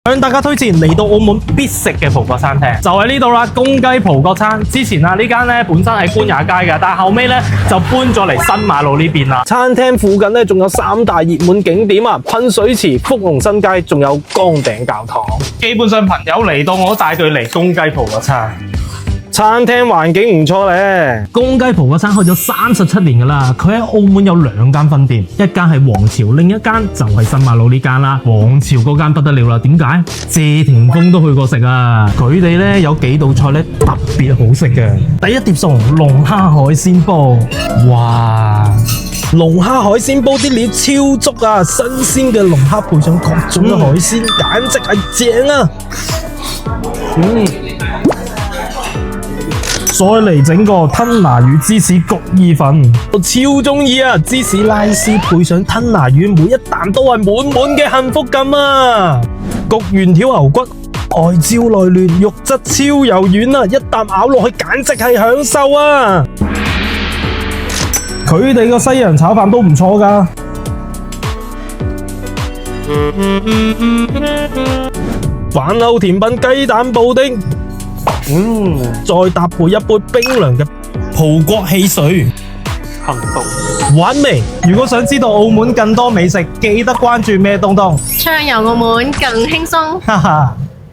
向大家推薦嚟到澳門必食嘅葡國餐廳，就喺呢度啦。公雞葡國餐之前啊，呢間咧本身喺官也街嘅，但係後尾咧就搬咗嚟新馬路呢邊啦。餐廳附近咧仲有3大熱門景點啊，噴水池、福隆新街，仲有崗頂教堂。基本上朋友嚟到我都帶佢嚟公雞葡國餐。餐廳環境唔錯咧，公雞葡國餐開咗37年噶啦，佢喺澳門有2間分店，一間係皇朝，另一間就係新馬路呢間啦。皇朝嗰間不得了啦，點解？謝霆鋒都去過食啊！佢哋咧有幾道菜咧特別好食嘅，第一碟餸龍蝦海鮮煲，哇！龍蝦海鮮煲啲料超足啊，新鮮嘅龍蝦配上各種嘅海鮮，簡直係正啊！再嚟整個吞拿魚芝士焗意粉，我超中意啊！芝士拉絲配上吞拿魚，每一啖都係滿滿嘅幸福感啊！焗原條牛骨，外焦內嫩，肉質超柔軟啊！一啖咬落去簡直係享受啊！佢哋個西洋炒飯都唔錯㗎。飯後甜品雞蛋布丁。再搭配一杯冰涼嘅葡國汽水，幸福玩味。如果想知道澳門更多美食，記得關注咩東東，暢遊澳門更輕鬆。哈哈。